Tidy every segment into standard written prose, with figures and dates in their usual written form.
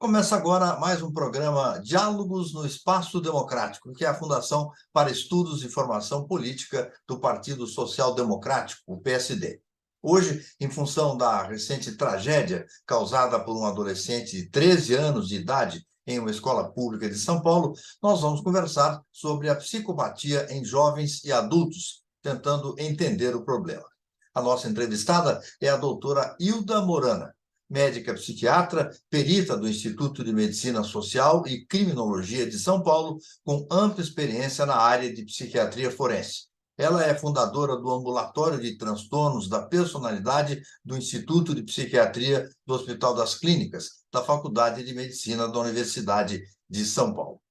Começa agora mais um programa Diálogos no Espaço Democrático, que é a Fundação para Estudos e Formação Política do Partido Social Democrático, o PSD. Hoje, em função da recente tragédia causada por um adolescente de 13 anos de idade em uma escola pública de São Paulo, nós vamos conversar sobre a psicopatia em jovens e adultos, tentando entender o problema. A nossa entrevistada é a doutora Hilda Morana, médica psiquiatra, perita do Instituto de Medicina Social e Criminologia de São Paulo, com ampla experiência na área de psiquiatria forense. Ela é fundadora do Ambulatório de Transtornos da Personalidade do Instituto de Psiquiatria do Hospital das Clínicas, da Faculdade de Medicina da Universidade de São Paulo.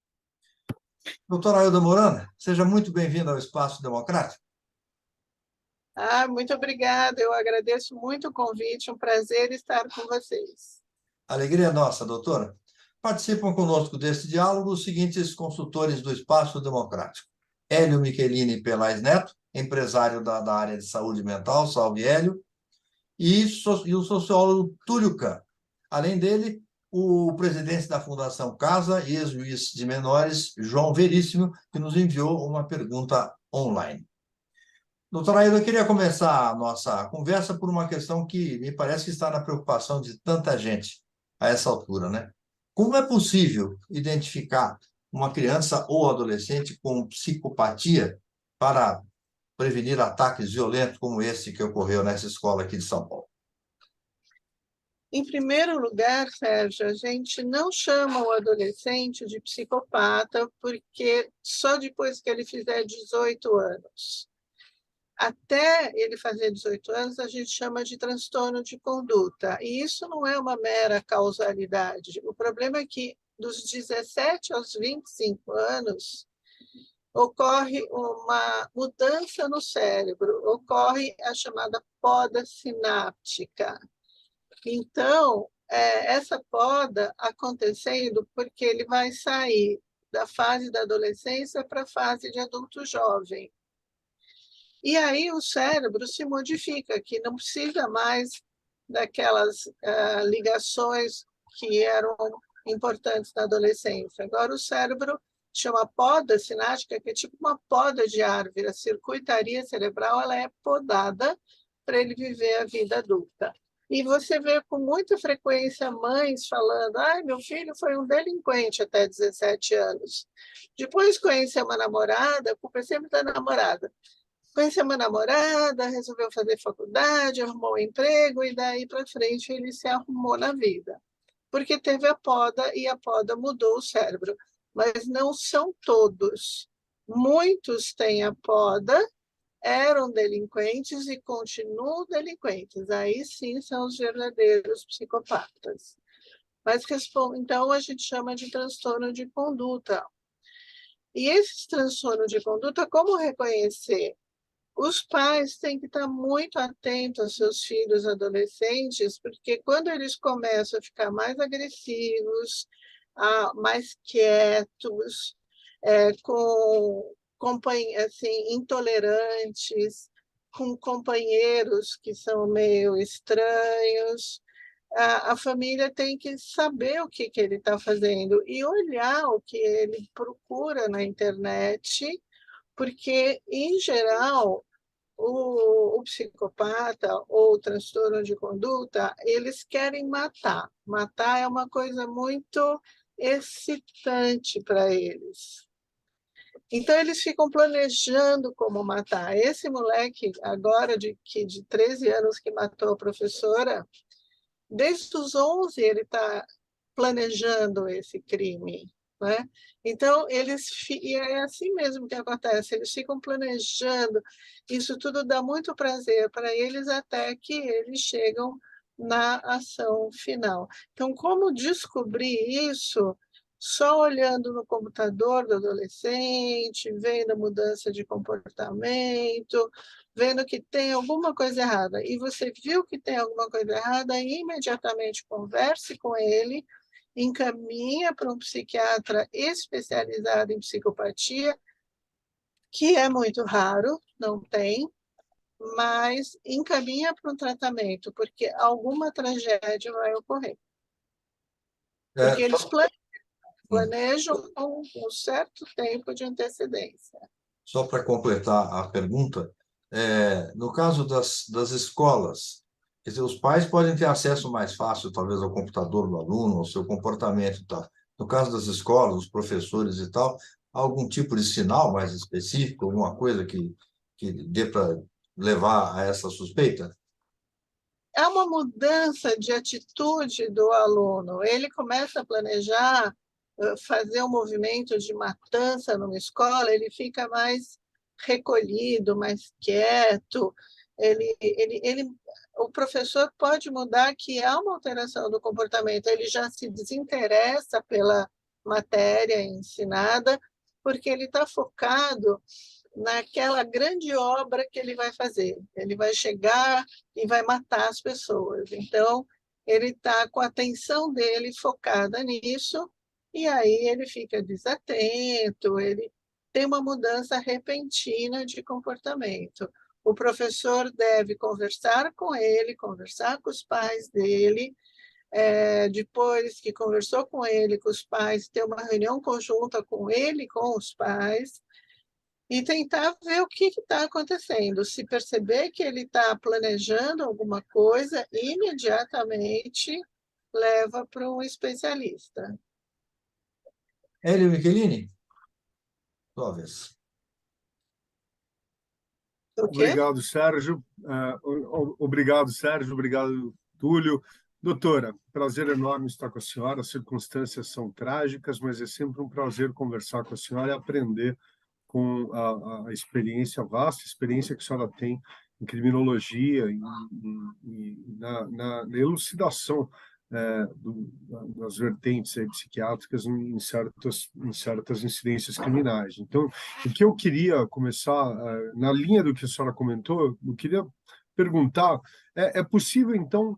Doutora Hilda Morana, seja muito bem-vinda ao Espaço Democrático. Muito obrigada, eu agradeço muito o convite, um prazer estar com vocês. Alegria nossa, doutora. Participam conosco deste diálogo os seguintes consultores do Espaço Democrático: Hélio Michelini Pelais Neto, empresário da área de saúde mental, salve Hélio, e o sociólogo Túlio Kahn. Além dele, o presidente da Fundação Casa e ex-juiz de menores, João Veríssimo, que nos enviou uma pergunta online. Doutora Aida, eu queria começar a nossa conversa por uma questão que me parece que está na preocupação de tanta gente a essa altura, né? Como é possível identificar uma criança ou adolescente com psicopatia para prevenir ataques violentos como esse que ocorreu nessa escola aqui de São Paulo? Em primeiro lugar, Sérgio, a gente não chama o adolescente de psicopata porque só depois que ele fizer 18 anos. Até ele fazer 18 anos, a gente chama de transtorno de conduta. E isso não é uma mera causalidade. O problema é que dos 17 aos 25 anos, ocorre uma mudança no cérebro, ocorre a chamada poda sináptica. Então, essa poda acontecendo porque ele vai sair da fase da adolescência para a fase de adulto jovem. E aí o cérebro se modifica, que não precisa mais daquelas ligações que eram importantes na adolescência. Agora o cérebro chama poda sináptica, que é tipo uma poda de árvore. A circuitaria cerebral ela é podada para ele viver a vida adulta. E você vê com muita frequência mães falando: meu filho foi um delinquente até 17 anos. Depois conheceu uma namorada, a culpa é sempre da namorada. Conheceu uma namorada, resolveu fazer faculdade, arrumou um emprego e daí para frente ele se arrumou na vida. Porque teve a poda e a poda mudou o cérebro. Mas não são todos. Muitos têm a poda, eram delinquentes e continuam delinquentes. Aí sim são os verdadeiros psicopatas. Mas então a gente chama de transtorno de conduta. E esses transtornos de conduta, como reconhecer? Os pais têm que estar muito atentos aos seus filhos adolescentes, porque quando eles começam a ficar mais agressivos, mais quietos, com assim, intolerantes, com companheiros que são meio estranhos, a família tem que saber o que ele está fazendo e olhar o que ele procura na internet, porque, em geral, o psicopata ou o transtorno de conduta, eles querem matar. Matar é uma coisa muito excitante para eles. Então, eles ficam planejando como matar. Esse moleque, agora de 13 anos, que matou a professora, desde os 11 ele está planejando esse crime. Né? Então, e é assim mesmo que acontece, eles ficam planejando, isso tudo dá muito prazer para eles até que eles chegam na ação final. Então, como descobrir isso? Só olhando no computador do adolescente, vendo a mudança de comportamento, vendo que tem alguma coisa errada. E você viu que tem alguma coisa errada, imediatamente converse com ele, encaminha para um psiquiatra especializado em psicopatia, que é muito raro, não tem, mas encaminha para um tratamento, porque alguma tragédia vai ocorrer. porque eles Só, planejam com um certo tempo de antecedência. só para completar a pergunta, no caso das escolas, quer dizer, os pais podem ter acesso mais fácil, talvez, ao computador do aluno, ao seu comportamento e tal. No caso das escolas, os professores e tal, há algum tipo de sinal mais específico, alguma coisa que dê para levar a essa suspeita? É uma mudança de atitude do aluno. Ele começa a planejar fazer um movimento de matança numa escola, ele fica mais recolhido, mais quieto. O professor pode mudar que há uma alteração do comportamento. Ele já se desinteressa pela matéria ensinada, porque ele está focado naquela grande obra que ele vai fazer. Ele vai chegar e vai matar as pessoas. Então, ele está com a atenção dele focada nisso, e aí ele fica desatento, ele tem uma mudança repentina de comportamento. O professor deve conversar com ele, conversar com os pais dele, depois que conversou com ele, com os pais, ter uma reunião conjunta com ele, e com os pais, e tentar ver o que está acontecendo. Se perceber que ele está planejando alguma coisa, imediatamente leva para um especialista. Hélio Michelini, sua vez. O quê? Obrigado, Sérgio. Obrigado, Sérgio. Obrigado, Túlio. Doutora, prazer enorme estar com a senhora. As circunstâncias são trágicas, mas é sempre um prazer conversar com a senhora e aprender com a experiência, a vasta experiência que a senhora tem em criminologia e na elucidação das vertentes psiquiátricas em certas incidências criminais. Então, o que eu queria começar, na linha do que a senhora comentou, eu queria perguntar, é possível, então,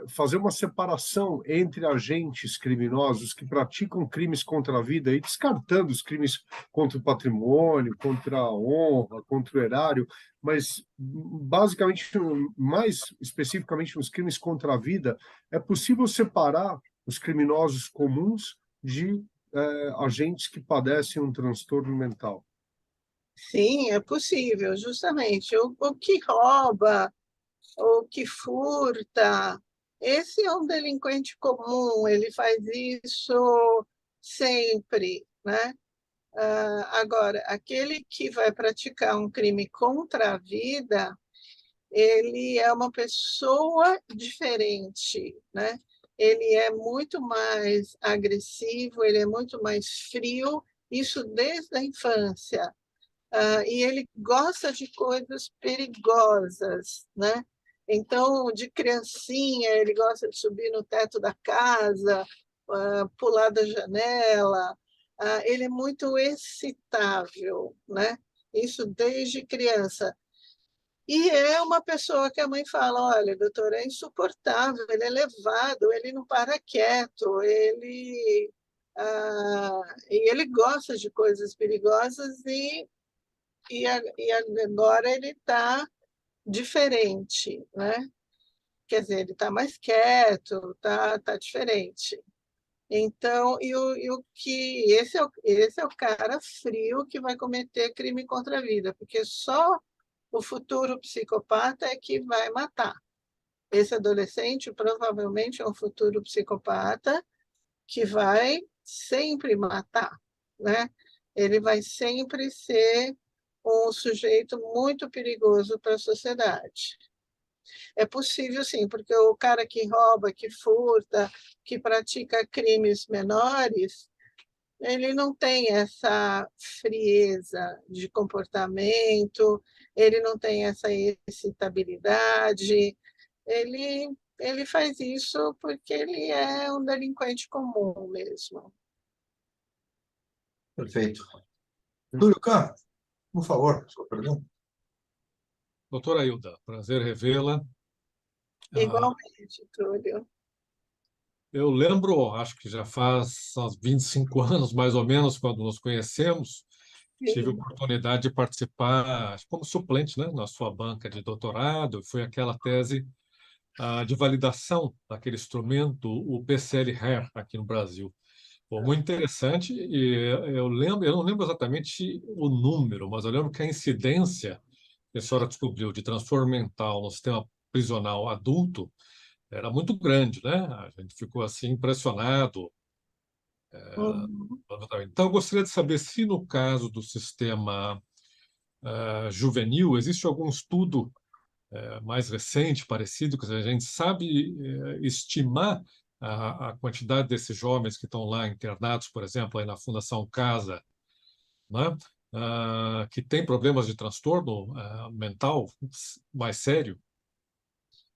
fazer uma separação entre agentes criminosos que praticam crimes contra a vida e descartando os crimes contra o patrimônio, contra a honra, contra o erário, mas basicamente, mais especificamente nos crimes contra a vida, é possível separar os criminosos comuns de agentes que padecem um transtorno mental? Sim, é possível, justamente. O que rouba, o que furta, esse é um delinquente comum, ele faz isso sempre, né? Agora, aquele que vai praticar um crime contra a vida, ele é uma pessoa diferente, né? Ele é muito mais agressivo, ele é muito mais frio, isso desde a infância. E ele gosta de coisas perigosas, né? Então, de criancinha, ele gosta de subir no teto da casa, pular da janela. Ele é muito excitável, né? Isso desde criança. E é uma pessoa que a mãe fala, olha, doutor, é insuportável, ele é levado, ele não para quieto, e ele gosta de coisas perigosas e agora ele está diferente, né? Quer dizer, ele está mais quieto, tá diferente. Então, esse é o cara frio que vai cometer crime contra a vida, porque só o futuro psicopata é que vai matar. Esse adolescente provavelmente é um futuro psicopata que vai sempre matar, né? Ele vai sempre ser um sujeito muito perigoso para a sociedade. É possível, sim, porque o cara que rouba, que furta, que pratica crimes menores, ele não tem essa frieza de comportamento, ele não tem essa excitabilidade, ele faz isso porque ele é um delinquente comum mesmo. Perfeito. Túlio Campos, por favor, sua pergunta. Doutora Hilda, prazer revê-la. Igualmente, Túlio. Eu lembro, acho que já faz uns 25 anos, mais ou menos, quando nos conhecemos, tive a Sim, oportunidade de participar como suplente, né, na sua banca de doutorado. Foi aquela tese de validação daquele instrumento, o PCL-RER, aqui no Brasil. Pô, muito interessante, e eu não lembro exatamente o número, mas eu lembro que a incidência que a senhora descobriu de transtorno mental no sistema prisional adulto era muito grande, né? A gente ficou assim impressionado. Uhum. Então, eu gostaria de saber se no caso do sistema juvenil existe algum estudo mais recente, parecido, que a gente sabe estimar a quantidade desses jovens que estão lá internados, por exemplo, aí na Fundação Casa, né? Que tem problemas de transtorno mental mais sério.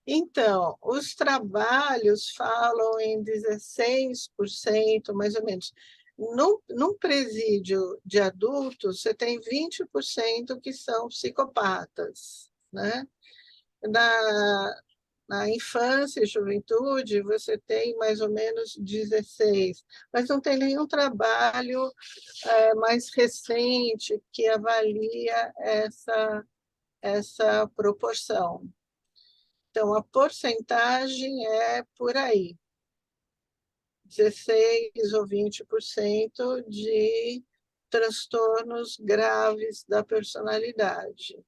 Então, os trabalhos falam em 16%, mais ou menos. Num presídio de adultos, você tem 20% que são psicopatas, né? Na infância e juventude, você tem mais ou menos 16%, mas não tem nenhum trabalho mais recente que avalia essa proporção. Então, a porcentagem é por aí, 16% ou 20% de transtornos graves da personalidade,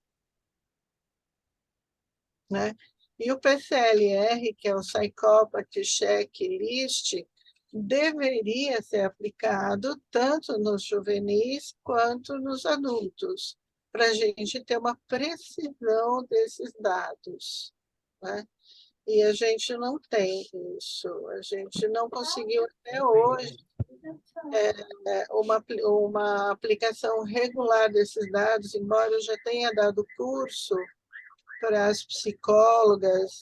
né? E o PCLR, que é o Psychopathy Checklist, deveria ser aplicado tanto nos juvenis quanto nos adultos, para a gente ter uma precisão desses dados, né? E a gente não tem isso, a gente não conseguiu até hoje uma aplicação regular desses dados, embora eu já tenha dado curso para as psicólogas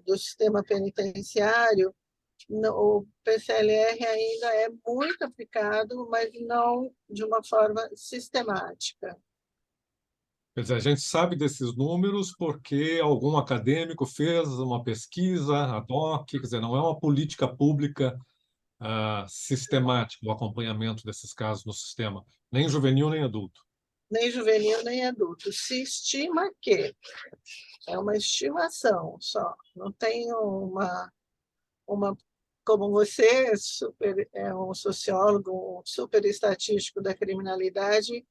do sistema penitenciário. O PCLR ainda é muito aplicado, mas não de uma forma sistemática. Quer dizer, a gente sabe desses números porque algum acadêmico fez uma pesquisa ad hoc, quer dizer, não é uma política pública sistemática o acompanhamento desses casos no sistema, nem juvenil nem adulto. Nem juvenil, nem adulto. Se estima que é uma estimação só, não tem uma como você é um sociólogo, um super estatístico da criminalidade,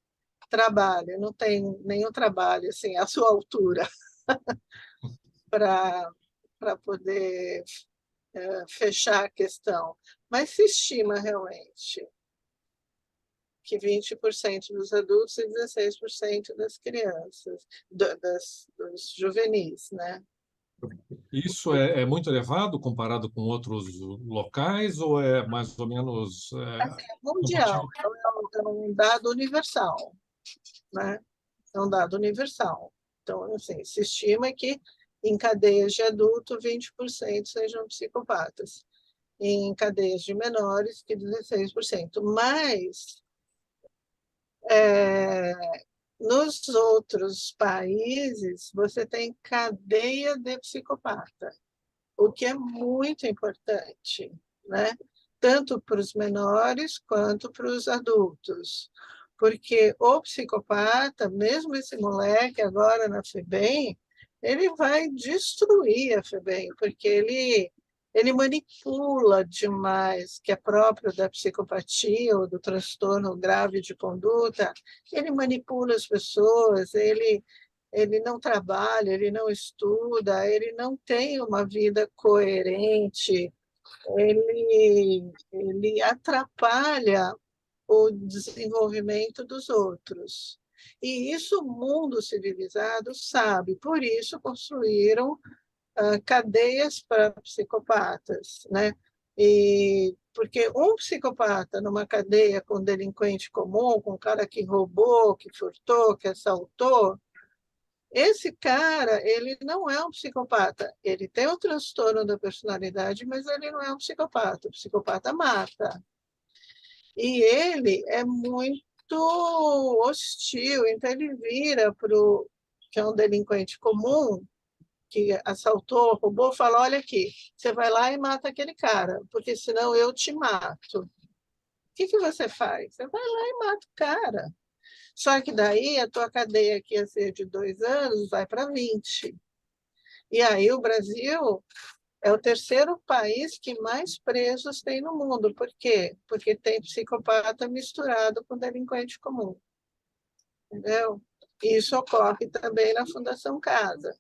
trabalha, não tem nenhum trabalho assim, à sua altura para poder fechar a questão. Mas se estima realmente que 20% dos adultos e 16% das crianças, dos juvenis, né? Isso é muito elevado comparado com outros locais ou é mais ou menos Assim, é mundial, compatível? é um dado universal, né? É um dado universal. Então, assim, se estima que em cadeias de adulto, 20% sejam psicopatas. Em cadeias de menores, que 16%. Mas, nos outros países, você tem cadeia de psicopata, o que é muito importante, né? Tanto para os menores quanto para os adultos. Porque o psicopata, mesmo esse moleque agora na FEBEM, ele vai destruir a FEBEM, porque ele manipula demais, que é próprio da psicopatia ou do transtorno grave de conduta, ele manipula as pessoas, ele não trabalha, ele não estuda, ele não tem uma vida coerente, ele atrapalha o desenvolvimento dos outros. E isso o mundo civilizado sabe, por isso construíram cadeias para psicopatas, né? E porque um psicopata numa cadeia com delinquente comum, com um cara que roubou, que furtou, que assaltou, esse cara, ele não é um psicopata. Ele tem um transtorno da personalidade, mas ele não é um psicopata. O psicopata mata. E ele é muito hostil, então ele vira para o que é um delinquente comum, que assaltou, roubou, fala, olha aqui, você vai lá e mata aquele cara, porque senão eu te mato. O que você faz? Você vai lá e mata o cara. Só que daí a tua cadeia, que ia ser de 2 anos, vai para 20. E aí o Brasil é o terceiro país que mais presos tem no mundo. Por quê? Porque tem psicopata misturado com delinquente comum. Entendeu? Isso ocorre também na Fundação Casa.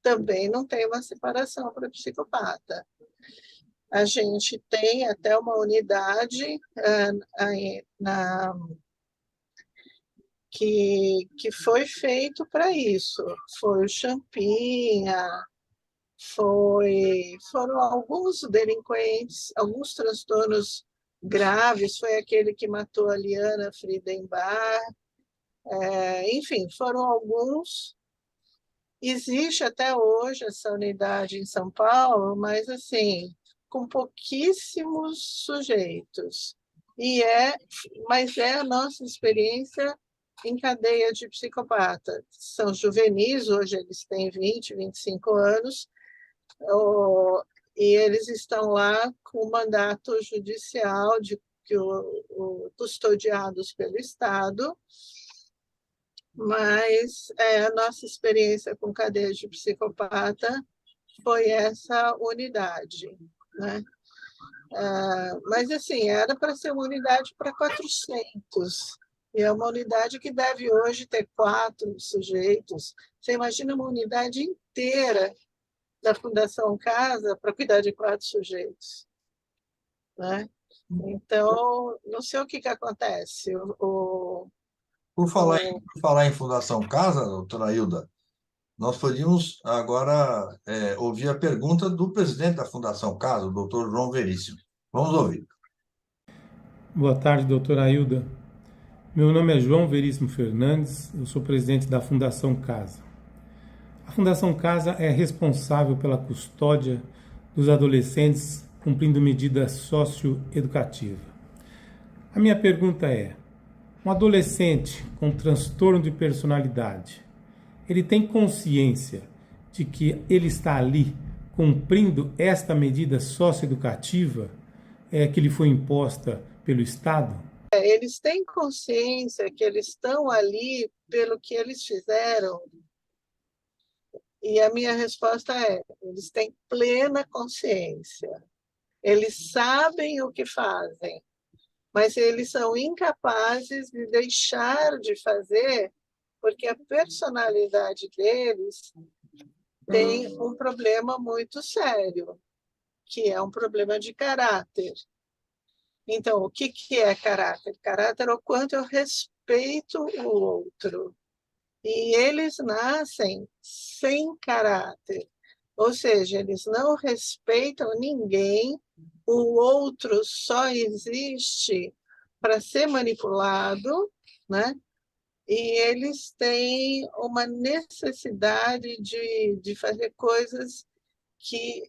Também não tem uma separação para psicopata. A gente tem até uma unidade que foi feito para isso. Foi o Champinha, foram alguns delinquentes, alguns transtornos graves, foi aquele que matou a Liana Friedenbach, enfim, foram alguns. Existe até hoje essa unidade em São Paulo, mas assim, com pouquíssimos sujeitos. Mas é a nossa experiência em cadeia de psicopata. São juvenis, hoje eles têm 20, 25 anos, e eles estão lá com mandato judicial custodiados pelo Estado, mas a nossa experiência com cadeia de psicopata foi essa unidade, né? Mas, assim, era para ser uma unidade para 400, e é uma unidade que deve hoje ter 4 sujeitos. Você imagina uma unidade inteira da Fundação Casa para cuidar de 4 sujeitos, né? Então, não sei o que acontece. Por falar em Fundação Casa, doutora Hilda, nós podíamos agora ouvir a pergunta do presidente da Fundação Casa, o doutor João Veríssimo. Vamos ouvir. Boa tarde, doutora Hilda. Meu nome é João Veríssimo Fernandes, eu sou presidente da Fundação Casa. A Fundação Casa é responsável pela custódia dos adolescentes cumprindo medida socioeducativa. A minha pergunta é: um adolescente com transtorno de personalidade, ele tem consciência de que ele está ali cumprindo esta medida socioeducativa que lhe foi imposta pelo Estado? Eles têm consciência que eles estão ali pelo que eles fizeram? E a minha resposta é: eles têm plena consciência. Eles sabem o que fazem, mas eles são incapazes de deixar de fazer, porque a personalidade deles tem um problema muito sério, que é um problema de caráter. Então, o que é caráter? Caráter é o quanto eu respeito o outro. E eles nascem sem caráter, ou seja, eles não respeitam ninguém, o outro só existe para ser manipulado, né? E eles têm uma necessidade de fazer coisas que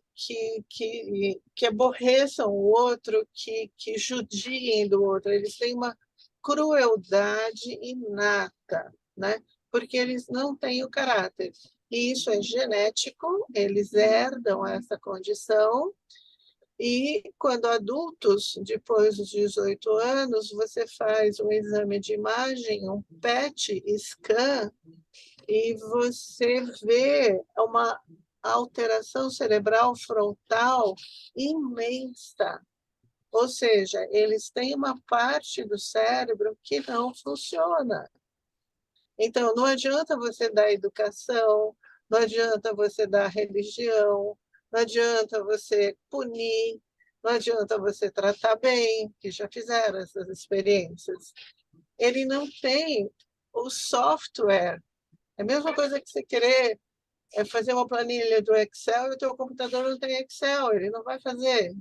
aborreçam o outro, que judiem do outro. Eles têm uma crueldade inata, né? Porque eles não têm o caráter. E isso é genético, eles herdam essa condição. E quando adultos, depois dos 18 anos, você faz um exame de imagem, um PET scan, e você vê uma alteração cerebral frontal imensa. Ou seja, eles têm uma parte do cérebro que não funciona. Então, não adianta você dar educação, não adianta você dar religião, não adianta você punir, não adianta você tratar bem, que já fizeram essas experiências. Ele não tem o software. É a mesma coisa que você querer fazer uma planilha do Excel e o teu computador não tem Excel, ele não vai fazer.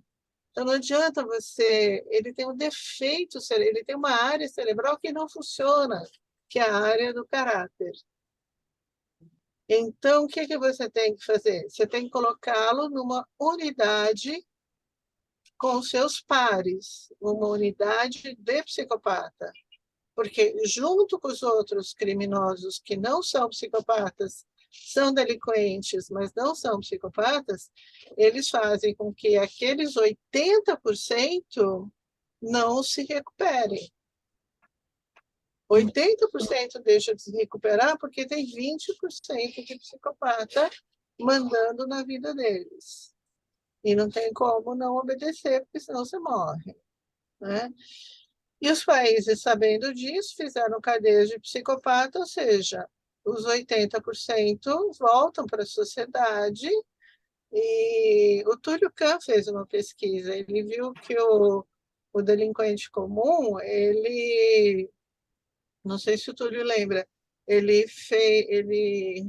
Então, não adianta você... Ele tem um defeito, ele tem uma área cerebral que não funciona, que é a área do caráter. Então, o que você tem que fazer? Você tem que colocá-lo numa unidade com seus pares, uma unidade de psicopata. Porque, junto com os outros criminosos que não são psicopatas, são delinquentes, mas não são psicopatas, eles fazem com que aqueles 80% não se recuperem. 80% deixa de se recuperar porque tem 20% de psicopata mandando na vida deles. E não tem como não obedecer, porque senão você morre, né? E os países, sabendo disso, fizeram cadeias de psicopata, ou seja, os 80% voltam para a sociedade. E o Túlio Kahn fez uma pesquisa, ele viu que o delinquente comum, ele, não sei se o Túlio lembra, ele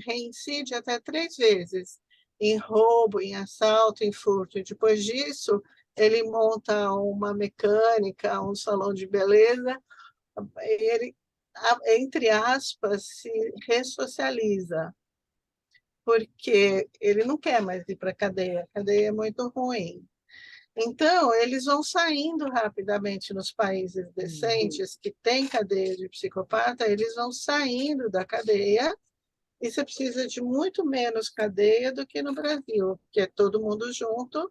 reincide até 3 vezes, em roubo, em assalto, em furto. E depois disso, ele monta uma mecânica, um salão de beleza, e ele, entre aspas, se ressocializa, porque ele não quer mais ir para a cadeia é muito ruim. Então, eles vão saindo rapidamente nos países decentes que têm cadeia de psicopata, eles vão saindo da cadeia, e você precisa de muito menos cadeia do que no Brasil, porque é todo mundo junto,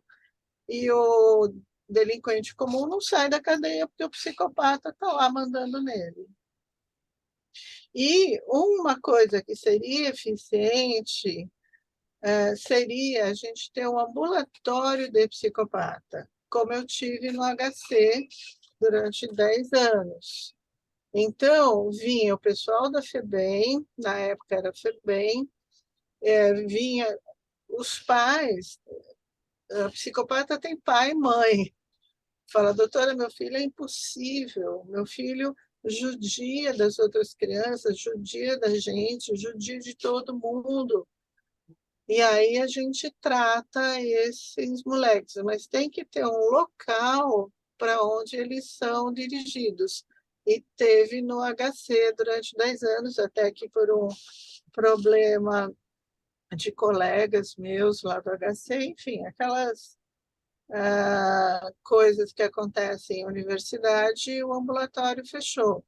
e o delinquente comum não sai da cadeia porque o psicopata está lá mandando nele. E uma coisa que seria eficiente seria a gente ter um ambulatório de psicopata, como eu tive no HC durante 10 anos. Então, vinha o pessoal da FEBEM, na época era FEBEM, vinha os pais, a psicopata tem pai e mãe. Fala, doutora, meu filho é impossível, meu filho judia das outras crianças, judia da gente, judia de todo mundo. E aí a gente trata esses moleques, mas tem que ter um local para onde eles são dirigidos. E teve no HC durante 10 anos, até que por um problema de colegas meus lá do HC, enfim, aquelas coisas que acontecem em universidade, o ambulatório fechou.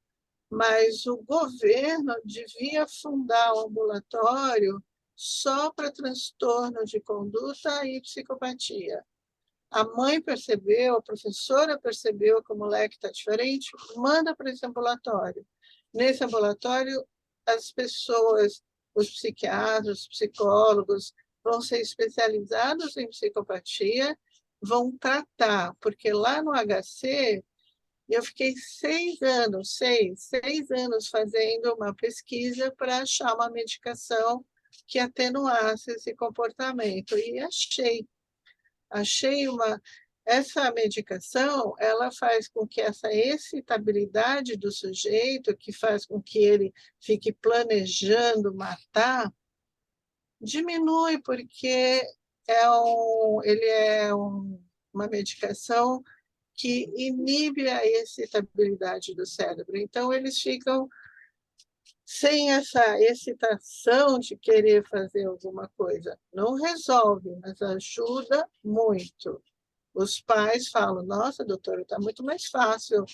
Mas o governo devia fundar um ambulatório só para transtorno de conduta e psicopatia. A mãe percebeu, a professora percebeu que o moleque está diferente, manda para esse ambulatório. Nesse ambulatório, as pessoas, os psiquiatras, os psicólogos, vão ser especializados em psicopatia, vão tratar, porque lá no HC, eu fiquei 6 anos fazendo uma pesquisa para achar uma medicação que atenuasse esse comportamento. E achei essa medicação, ela faz com que essa excitabilidade do sujeito, que faz com que ele fique planejando matar, diminui, porque ele é uma medicação que inibe a excitabilidade do cérebro. Então, eles ficam sem essa excitação de querer fazer alguma coisa. Não resolve, mas ajuda muito. Os pais falam, nossa, doutora, está muito mais fácil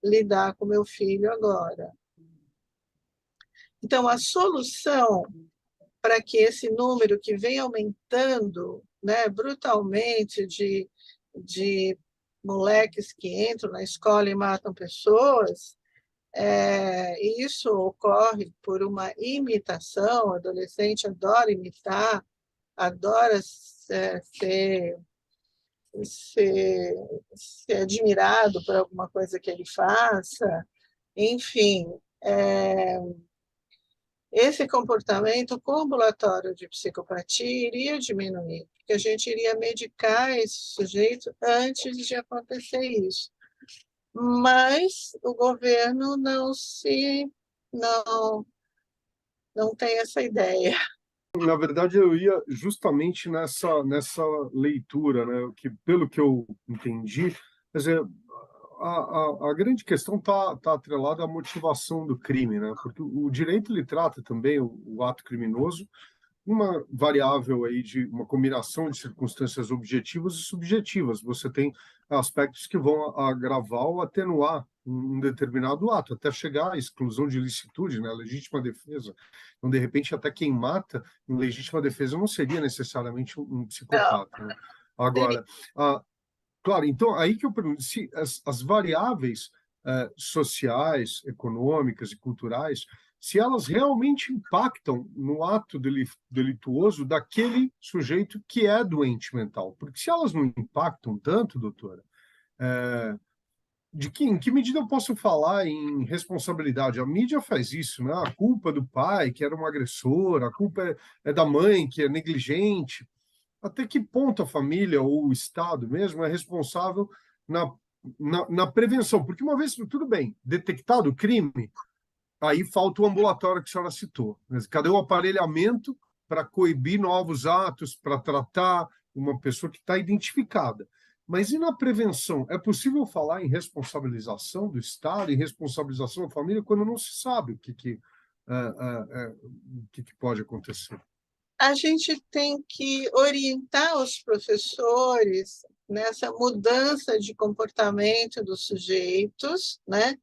lidar com meu filho agora. Então, a solução para que esse número que vem aumentando, né, brutalmente de moleques que entram na escola e matam pessoas, isso ocorre por uma imitação. O adolescente adora imitar, adora ser admirado por alguma coisa que ele faça. Enfim, esse comportamento com ambulatório de psicopatia iria diminuir, porque a gente iria medicar esse sujeito antes de acontecer isso. Mas o governo não tem essa ideia. Na verdade, eu ia justamente nessa leitura, né? Que, pelo que eu entendi, quer dizer, a grande questão está atrelada à motivação do crime, né? Porque o direito ele trata também o ato criminoso uma variável aí de uma combinação de circunstâncias objetivas e subjetivas. Você tem aspectos que vão agravar ou atenuar um determinado ato, até chegar à exclusão de ilicitude, né, legítima defesa. Então, de repente, até quem mata em legítima defesa não seria necessariamente um psicopata. Né? Agora, claro, então, aí que eu pergunto, se as variáveis sociais, econômicas e culturais se elas realmente impactam no ato delituoso daquele sujeito que é doente mental. Porque se elas não impactam tanto, doutora, em que medida eu posso falar em responsabilidade? A mídia faz isso, né? A culpa do pai, que era um agressor, a culpa é da mãe, que é negligente. Até que ponto a família ou o Estado mesmo é responsável na prevenção? Porque uma vez, tudo bem, detectado o crime, aí falta o ambulatório que a senhora citou. Cadê o aparelhamento para coibir novos atos, para tratar uma pessoa que está identificada? Mas e na prevenção? É possível falar em responsabilização do Estado, em responsabilização da família, quando não se sabe o que pode acontecer? A gente tem que orientar os professores nessa mudança de comportamento dos sujeitos, né?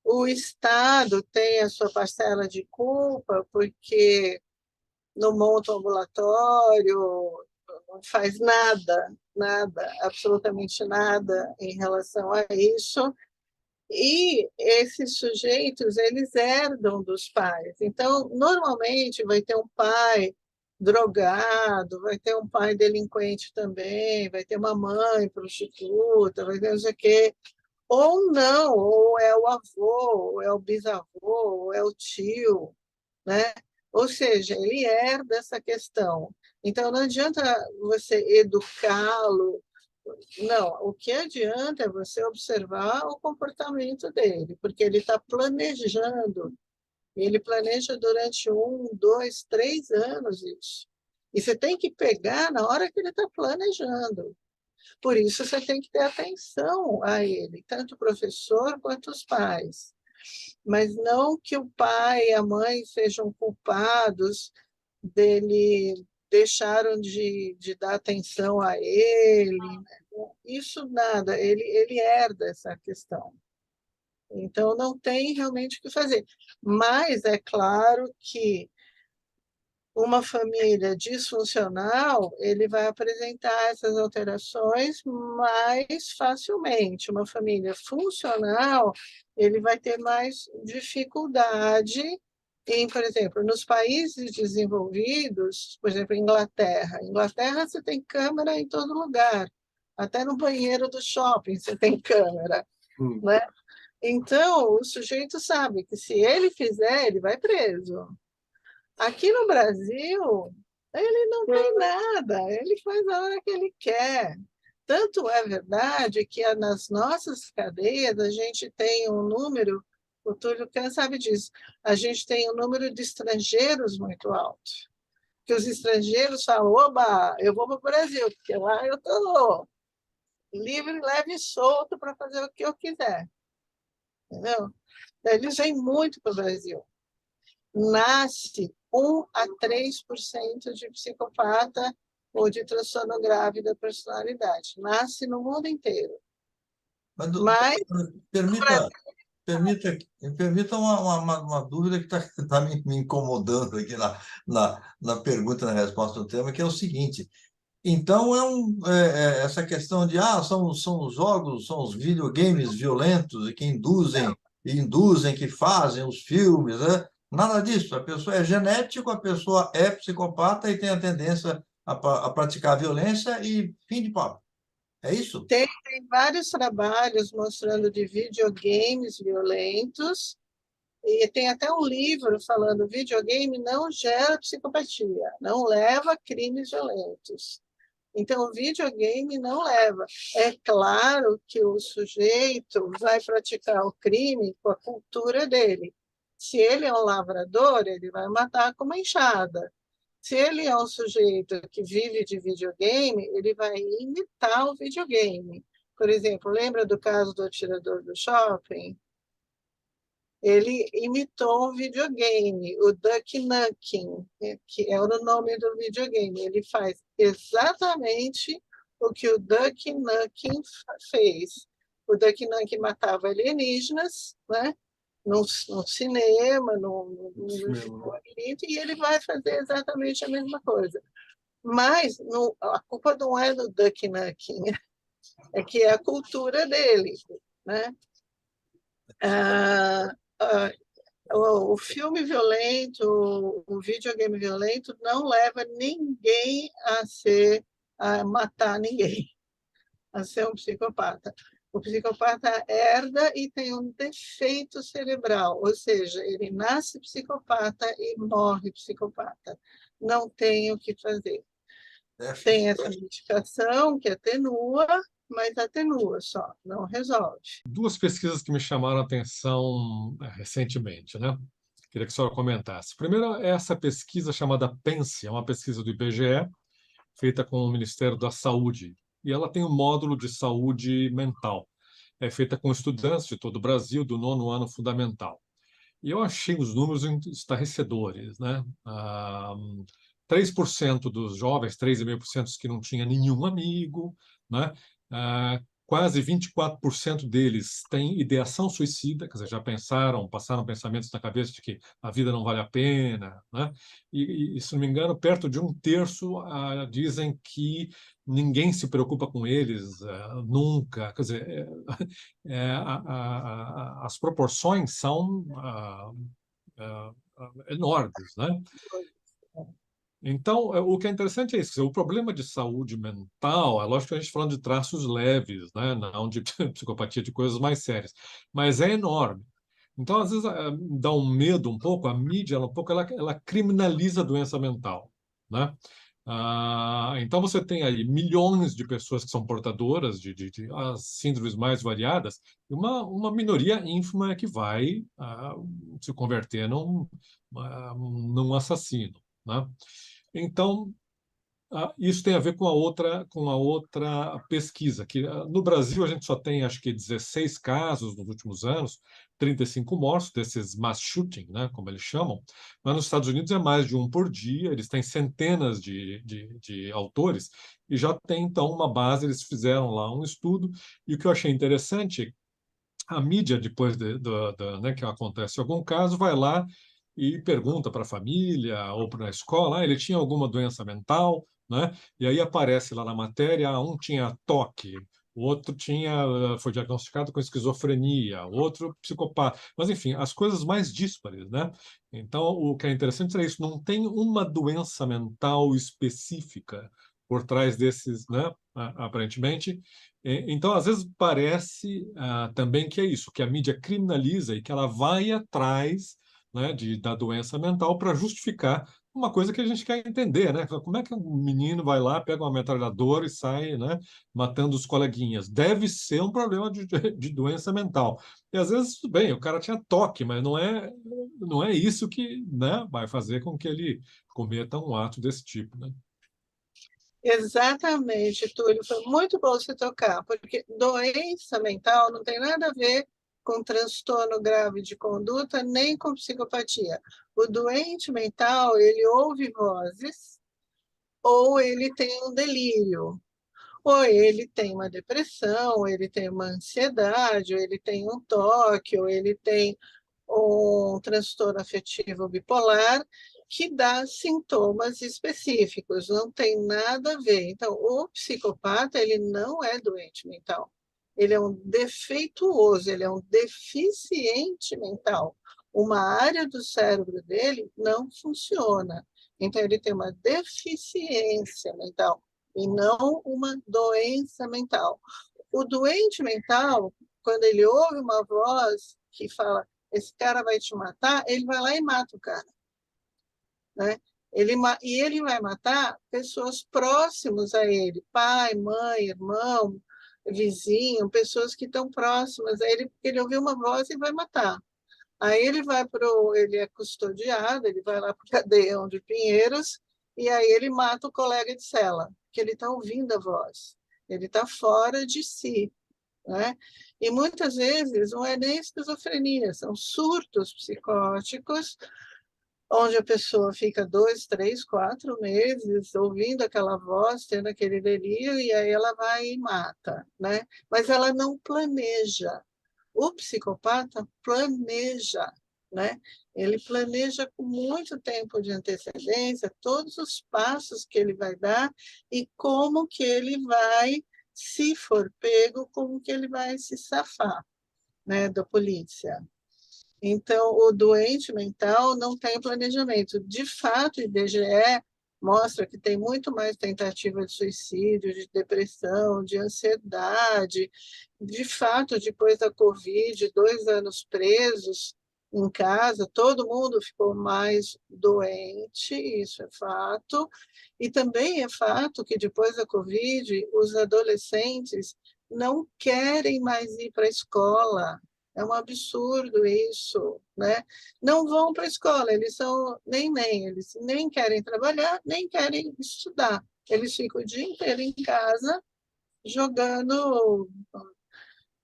O Estado tem a sua parcela de culpa, porque não monta um ambulatório, não faz nada, absolutamente nada em relação a isso. E esses sujeitos, eles herdam dos pais. Então, normalmente, vai ter um pai drogado, vai ter um pai delinquente também, vai ter uma mãe prostituta, vai ter não sei o quê. Ou não, ou é o avô, ou é o bisavô, ou é o tio, né? Ou seja, ele herda essa questão. Então, não adianta você educá-lo, não. O que adianta é você observar o comportamento dele, porque ele está planejando, ele planeja durante 1, 2, 3 anos isso. E você tem que pegar na hora que ele está planejando. Por isso, você tem que ter atenção a ele, tanto o professor quanto os pais. Mas não que o pai e a mãe sejam culpados dele, deixaram de dar atenção a ele. Isso nada, ele herda essa questão. Então, não tem realmente o que fazer. Mas é claro que uma família disfuncional, ele vai apresentar essas alterações mais facilmente. Uma família funcional, ele vai ter mais dificuldade em, por exemplo, nos países desenvolvidos, por exemplo, Inglaterra. Inglaterra você tem câmera em todo lugar, até no banheiro do shopping você tem câmera, né? Então, o sujeito sabe que se ele fizer, ele vai preso. Aqui no Brasil, ele não tem nada, ele faz a hora que ele quer. Tanto é verdade que nas nossas cadeias a gente tem um número, o Túlio Kahn sabe disso, a gente tem um número de estrangeiros muito alto. Que os estrangeiros falam, oba, eu vou para o Brasil, porque lá eu estou livre, leve e solto para fazer o que eu quiser. Entendeu? Eles vêm muito para o Brasil. Nasce 1 a 3% de psicopata ou de transtorno grave da personalidade. Nasce no mundo inteiro. Mas permita uma dúvida que está me incomodando aqui na pergunta, na resposta do tema, que é o seguinte. Então, essa questão de são os jogos, são os videogames violentos que induzem, que fazem os filmes, né? Nada disso. A pessoa é genético, a pessoa é psicopata e tem a tendência a praticar violência e fim de papo. É isso? Tem vários trabalhos mostrando de videogames violentos e tem até um livro falando videogame não gera psicopatia, não leva a crimes violentos. Então, o videogame não leva. É claro que o sujeito vai praticar o crime com a cultura dele. Se ele é um lavrador, ele vai matar com uma enxada. Se ele é um sujeito que vive de videogame, ele vai imitar o videogame. Por exemplo, lembra do caso do atirador do shopping? Ele imitou um videogame, o Duck Nukem, que é o nome do videogame. Ele faz exatamente o que o Duck Nukem fez. O Duck Nukem matava alienígenas, né? No cinema, no bonito, e ele vai fazer exatamente a mesma coisa. Mas a culpa não é do Duck Nukem, é que é a cultura dele, né? o filme violento, o videogame violento não leva ninguém a matar ninguém, a ser um psicopata. O psicopata herda e tem um defeito cerebral, ou seja, ele nasce psicopata e morre psicopata. Não tem o que fazer. Tem essa medicação que atenua, mas atenua só, não resolve. Duas pesquisas que me chamaram a atenção recentemente, né? Queria que a senhora comentasse. Primeiro, é essa pesquisa chamada PENSE, é uma pesquisa do IBGE, feita com o Ministério da Saúde, e ela tem um módulo de saúde mental. É feita com estudantes de todo o Brasil, do 9º ano fundamental. E eu achei os números estarrecedores, né? 3% dos jovens, 3,5% que não tinha nenhum amigo, né? Quase 24% deles têm ideação suicida, quer dizer, já passaram pensamentos na cabeça de que a vida não vale a pena, né? E se não me engano, perto de 1/3 dizem que ninguém se preocupa com eles nunca. Quer dizer, as proporções são enormes, né? Então, o que é interessante é isso. O problema de saúde mental, é lógico que a gente está falando de traços leves, né? Não de psicopatia, de coisas mais sérias, mas é enorme. Então, às vezes, dá um medo um pouco, a mídia, ela criminaliza a doença mental, né? Então, você tem aí milhões de pessoas que são portadoras de as síndromes mais variadas, e uma minoria ínfima é que vai se converter num assassino, né? Então, isso tem a ver com a outra pesquisa, que no Brasil a gente só tem, acho que, 16 casos nos últimos anos, 35 mortos, desses mass shooting, né, como eles chamam, mas nos Estados Unidos é mais de um por dia, eles têm centenas de autores, e já tem, então, uma base, eles fizeram lá um estudo, e o que eu achei interessante, a mídia, depois né, que acontece algum caso, vai lá e pergunta para a família ou para a escola, ele tinha alguma doença mental, né? E aí aparece lá na matéria, um tinha toque, o outro foi diagnosticado com esquizofrenia, o outro psicopata. Mas, enfim, as coisas mais díspares, né? Então, o que é interessante é isso, não tem uma doença mental específica por trás desses, né? Aparentemente. Então, às vezes parece também que é isso, que a mídia criminaliza e que ela vai atrás, né, da doença mental para justificar uma coisa que a gente quer entender, né? Como é que um menino vai lá, pega uma metralhadora e sai, né, matando os coleguinhas? Deve ser um problema de doença mental. E às vezes, tudo bem, o cara tinha toque, mas não é isso que, né, vai fazer com que ele cometa um ato desse tipo, né? Exatamente, Túlio, foi muito bom você tocar, porque doença mental não tem nada a ver com transtorno grave de conduta, nem com psicopatia. O doente mental, ele ouve vozes, ou ele tem um delírio, ou ele tem uma depressão, ou ele tem uma ansiedade, ou ele tem um toque, ou ele tem um transtorno afetivo bipolar, que dá sintomas específicos, não tem nada a ver. Então, o psicopata, ele não é doente mental. Ele é um defeituoso, ele é um deficiente mental. Uma área do cérebro dele não funciona. Então, ele tem uma deficiência mental e não uma doença mental. O doente mental, quando ele ouve uma voz que fala, esse cara vai te matar, ele vai lá e mata o cara, né? E ele vai matar pessoas próximas a ele, pai, mãe, irmão, vizinho, pessoas que estão próximas a ele, porque ele ouviu uma voz e vai matar. Aí ele é custodiado, ele vai lá para o cadeião de Pinheiros, e aí ele mata o colega de cela, que ele está ouvindo a voz, ele está fora de si, né? E muitas vezes não é nem esquizofrenia, são surtos psicóticos, onde a pessoa fica 2, 3, 4 meses ouvindo aquela voz, tendo aquele delírio, e aí ela vai e mata, né? Mas ela não planeja. O psicopata planeja, né? Ele planeja com muito tempo de antecedência todos os passos que ele vai dar e como que ele vai, se for pego, como que ele vai se safar, né, da polícia. Então, o doente mental não tem planejamento. De fato, o IBGE mostra que tem muito mais tentativa de suicídio, de depressão, de ansiedade. De fato, depois da Covid, 2 anos presos em casa, todo mundo ficou mais doente, isso é fato. E também é fato que depois da Covid, os adolescentes não querem mais ir para a escola. É um absurdo isso, né? Não vão para a escola, eles são eles nem querem trabalhar, nem querem estudar. Eles ficam o dia inteiro em casa jogando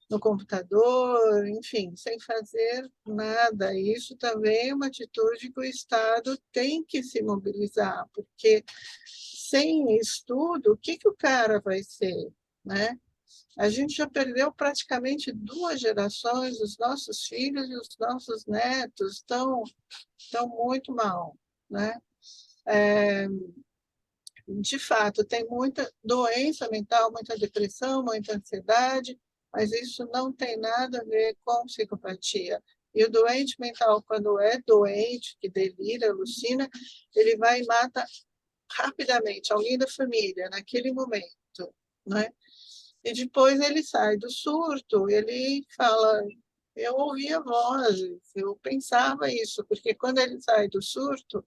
no computador, enfim, sem fazer nada. Isso também é uma atitude que o Estado tem que se mobilizar, porque sem estudo, o que o cara vai ser, né? A gente já perdeu praticamente 2 gerações, os nossos filhos e os nossos netos estão muito mal, né? De fato, tem muita doença mental, muita depressão, muita ansiedade, mas isso não tem nada a ver com psicopatia. E o doente mental, quando é doente, que delira, alucina, ele vai e mata rapidamente alguém da família, naquele momento, né? E depois ele sai do surto, ele fala, eu ouvia vozes, eu pensava isso, porque quando ele sai do surto,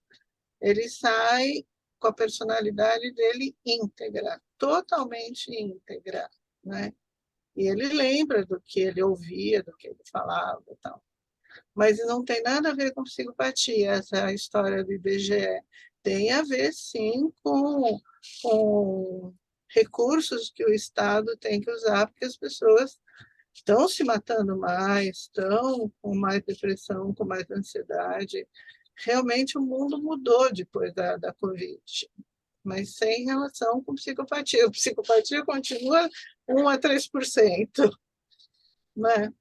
ele sai com a personalidade dele íntegra, totalmente íntegra, né? E ele lembra do que ele ouvia, do que ele falava e tal. Mas não tem nada a ver com psicopatia, essa história do IBGE. Tem a ver, sim, com recursos que o Estado tem que usar, porque as pessoas estão se matando mais, estão com mais depressão, com mais ansiedade. Realmente o mundo mudou depois da Covid, mas sem relação com psicopatia. A psicopatia continua 1 a 3%, né?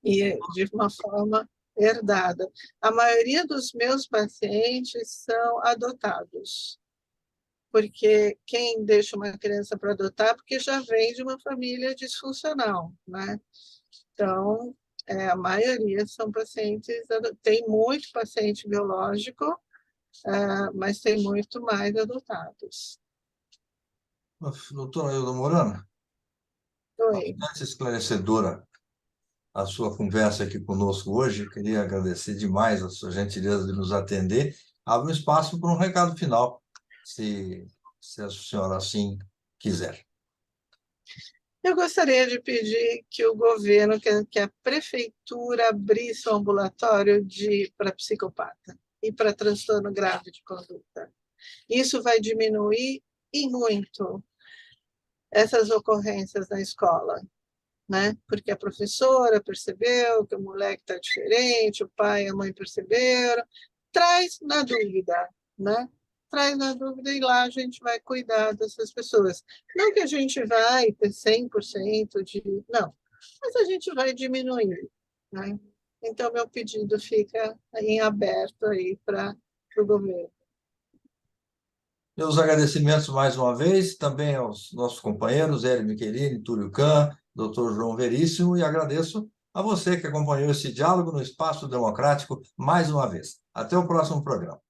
E de uma forma herdada. A maioria dos meus pacientes são adotados, porque quem deixa uma criança para adotar, porque já vem de uma família disfuncional, né? Então, a maioria são pacientes, tem muito paciente biológico, mas tem muito mais adotados. Doutora Ailda Morano, Oi. bastante esclarecedora a sua conversa aqui conosco hoje. Queria agradecer demais a sua gentileza de nos atender. Abre um espaço para um recado final, se a senhora assim quiser. Eu gostaria de pedir que o governo, que a prefeitura abrisse um ambulatório para psicopata e para transtorno grave de conduta. Isso vai diminuir e muito essas ocorrências na escola, né? Porque a professora percebeu que o moleque está diferente, o pai e a mãe perceberam, traz na dúvida, né? Traz na dúvida e lá a gente vai cuidar dessas pessoas. Não que a gente vai ter 100% de... Não, mas a gente vai diminuir, né? Então, meu pedido fica em aberto aí para o governo. Meus agradecimentos mais uma vez, também aos nossos companheiros, Hélio Michelini, Túlio Kahn, Dr. João Veríssimo, e agradeço a você que acompanhou esse diálogo no Espaço Democrático mais uma vez. Até o próximo programa.